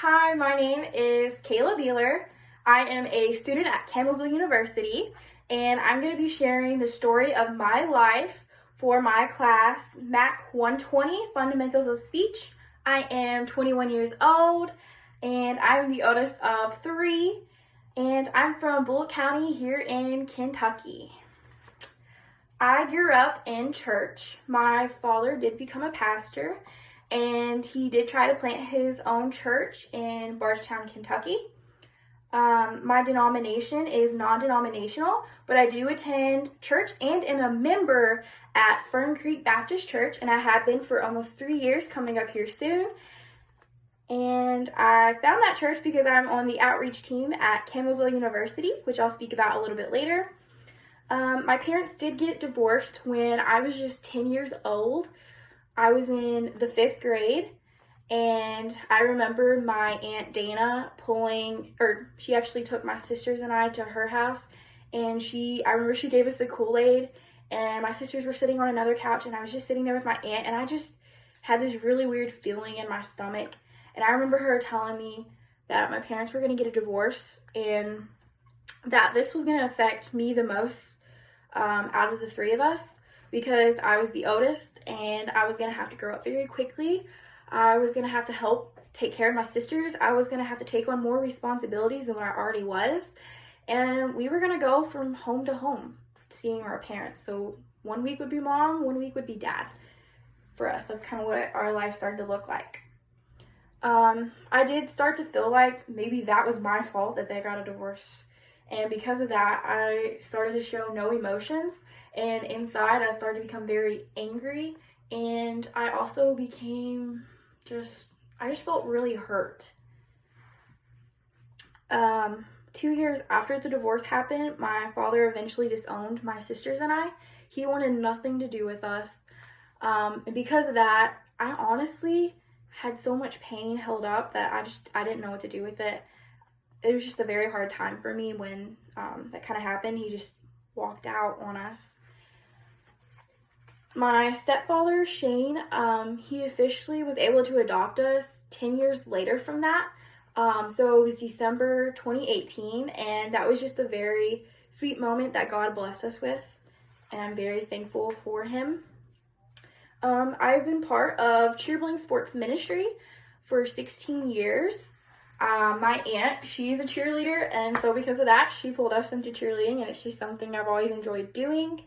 Hi, my name is Kayla Beeler. I am a student at Campbellsville University, and I'm going to be sharing the story of my life for my class, MAC 120, Fundamentals of Speech. I am 21 years old, and I'm the oldest of three, and I'm from Bullitt County here in Kentucky. I grew up in church. My father did become a pastor, and he did try to plant his own church in Bardstown, Kentucky. My denomination is non-denominational, but I do attend church and am a member at Fern Creek Baptist Church, and I have been for almost 3 years, coming up here soon. And I found that church because I'm on the outreach team at Campbellsville University, which I'll speak about a little bit later. My parents did get divorced when I was just 10 years old. I was in the 5th grade, and I remember my Aunt Dana she actually took my sisters and I to her house, and I remember she gave us a Kool-Aid, and my sisters were sitting on another couch, and I was just sitting there with my aunt, and I just had this really weird feeling in my stomach, and I remember her telling me that my parents were going to get a divorce, and that this was going to affect me the most out of the three of us, because I was the oldest and I was going to have to grow up very quickly. I was going to have to help take care of my sisters. I was going to have to take on more responsibilities than what I already was. And we were going to go from home to home seeing our parents. So 1 week would be mom, 1 week would be dad for us. That's kind of what our life started to look like. I did start to feel like maybe that was my fault that they got a divorce. And because of that, I started to show no emotions. And inside, I started to become very angry. And I also became I just felt really hurt. 2 years after the divorce happened, my father eventually disowned my sisters and I. He wanted nothing to do with us. And because of that, I honestly had so much pain held up that I didn't know what to do with it. It was just a very hard time for me when that kind of happened. He just walked out on us. My stepfather, Shane, he officially was able to adopt us 10 years later from that. So it was December 2018, and that was just a very sweet moment that God blessed us with, and I'm very thankful for him. I've been part of Cheerleading Sports Ministry for 16 years. My aunt, she's a cheerleader, and so because of that, she pulled us into cheerleading, and it's just something I've always enjoyed doing.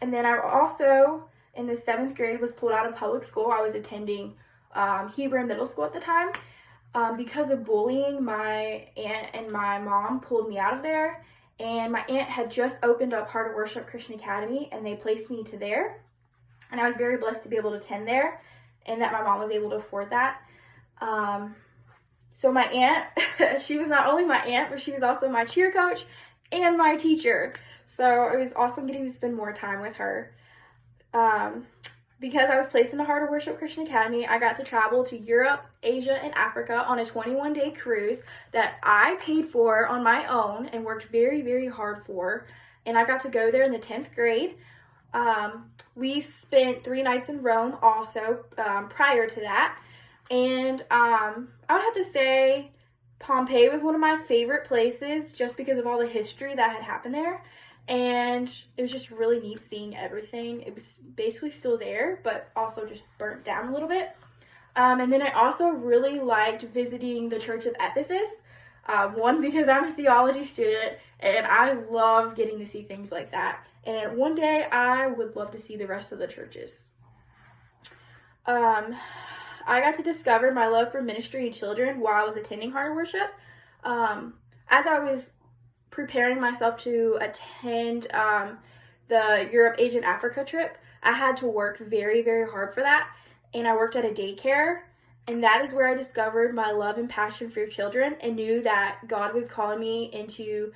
And then I also, in the 7th grade, was pulled out of public school. I was attending Hebron Middle School at the time. Because of bullying, my aunt and my mom pulled me out of there, and my aunt had just opened up Heart of Worship Christian Academy, and they placed me to there, and I was very blessed to be able to attend there, and that my mom was able to afford that. So my aunt, she was not only my aunt, but she was also my cheer coach and my teacher. So it was awesome getting to spend more time with her. Because I was placed in the Heart of Worship Christian Academy, I got to travel to Europe, Asia, and Africa on a 21-day cruise that I paid for on my own and worked very, very hard for. And I got to go there in the 10th grade. We spent 3 nights in Rome also prior to that. And I would have to say Pompeii was one of my favorite places just because of all the history that had happened there. And it was just really neat seeing everything. It was basically still there, but also just burnt down a little bit. And then I also really liked visiting the Church of Ephesus. One, because I'm a theology student, and I love getting to see things like that. And one day, I would love to see the rest of the churches. I got to discover my love for ministry and children while I was attending Heart of Worship. As I was preparing myself to attend the Europe, Asia, and Africa trip, I had to work very, very hard for that. And I worked at a daycare, and that is where I discovered my love and passion for children and knew that God was calling me into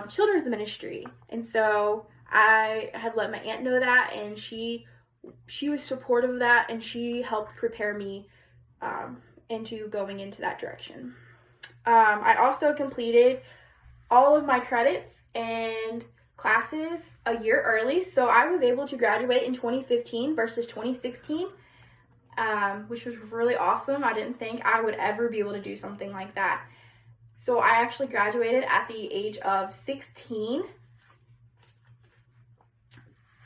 children's ministry. And so I had let my aunt know that, and she was supportive of that, and she helped prepare me into going into that direction. I also completed all of my credits and classes a year early, so I was able to graduate in 2015 versus 2016. which was really awesome. I didn't think I would ever be able to do something like that. So I actually graduated at the age of 16.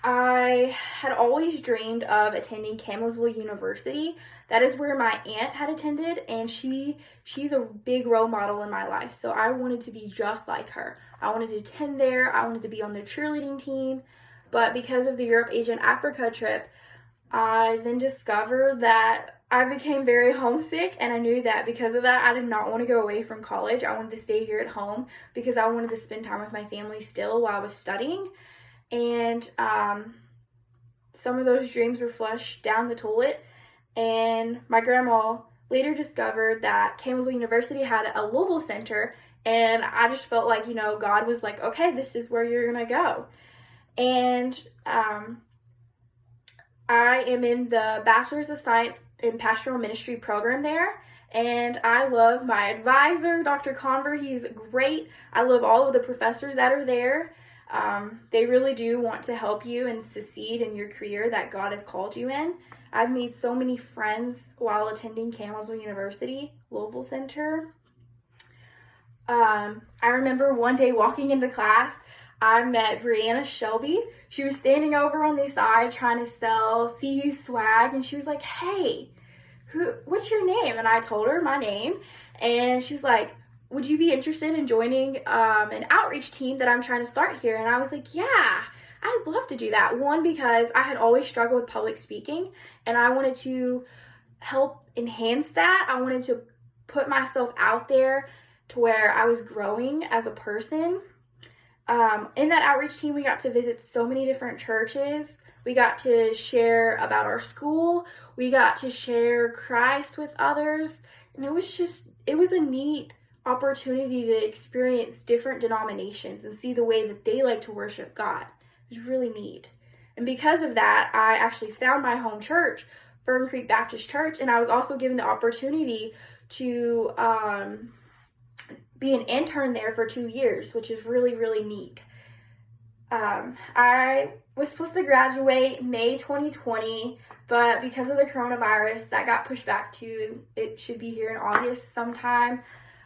I had always dreamed of attending Campbellsville University. That is where my aunt had attended, and she's a big role model in my life. So I wanted to be just like her. I wanted to attend there. I wanted to be on the cheerleading team. But because of the Europe, Asia, and Africa trip, I then discovered that I became very homesick, and I knew that because of that, I did not want to go away from college. I wanted to stay here at home because I wanted to spend time with my family still while I was studying. And some of those dreams were flushed down the toilet. And my grandma later discovered that Campbellsville University had a Louisville Center, and I just felt like, God was like, okay, this is where you're going to go. And I am in the Bachelor's of Science in Pastoral Ministry program there, and I love my advisor, Dr. Conver. He's great. I love all of the professors that are there. They really do want to help you and succeed in your career that God has called you in. I've made so many friends while attending Campbellsville University, Louisville Center. I remember one day walking into class, I met Brianna Shelby. She was standing over on the side trying to sell CU swag, and she was like, hey, what's your name? And I told her my name, and she was like, would you be interested in joining an outreach team that I'm trying to start here? And I was like, yeah, I'd love to do that. One, because I had always struggled with public speaking, and I wanted to help enhance that. I wanted to put myself out there to where I was growing as a person. In that outreach team, we got to visit so many different churches. We got to share about our school. We got to share Christ with others. And it was a neat opportunity to experience different denominations and see the way that they like to worship God. It was really neat. And because of that, I actually found my home church, Fern Creek Baptist Church, and I was also given the opportunity to be an intern there for 2 years, which is really, really neat. I was supposed to graduate May 2020, but because of the coronavirus, that got pushed back to, it should be here in August sometime.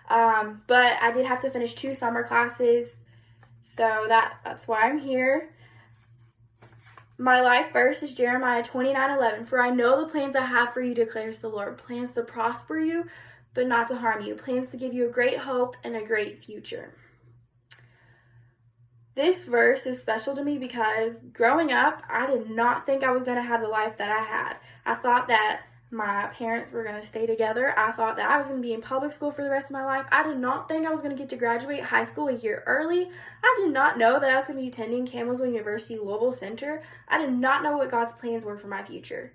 But I did have to finish 2 summer classes, so that's why I'm here. My life verse is Jeremiah 29:11. For I know the plans I have for you, declares the Lord, plans to prosper you, but not to harm you, plans to give you a great hope and a great future. This verse is special to me because growing up, I did not think I was going to have the life that I had. I thought that my parents were going to stay together. I thought that I was going to be in public school for the rest of my life. I did not think I was going to get to graduate high school a year early. I did not know that I was going to be attending Campbellsville University Louisville Center. I did not know what God's plans were for my future.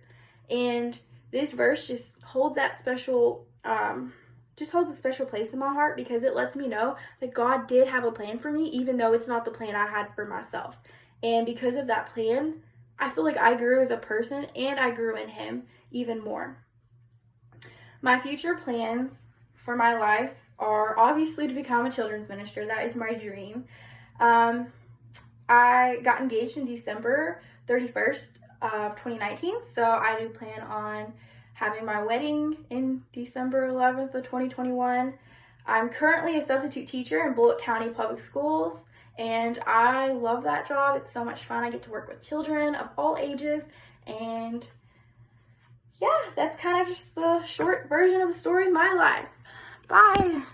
And this verse just holds that special, holds a special place in my heart because it lets me know that God did have a plan for me, even though it's not the plan I had for myself. And because of that plan, I feel like I grew as a person and I grew in Him even more. My future plans for my life are obviously to become a children's minister. That is my dream. I got engaged in December 31st of 2019, so I do plan on having my wedding in December 11th of 2021. I'm currently a substitute teacher in Bullitt County Public Schools, and I love that job. It's so much fun. I get to work with children of all ages, and yeah, that's kind of just the short version of the story of my life. Bye.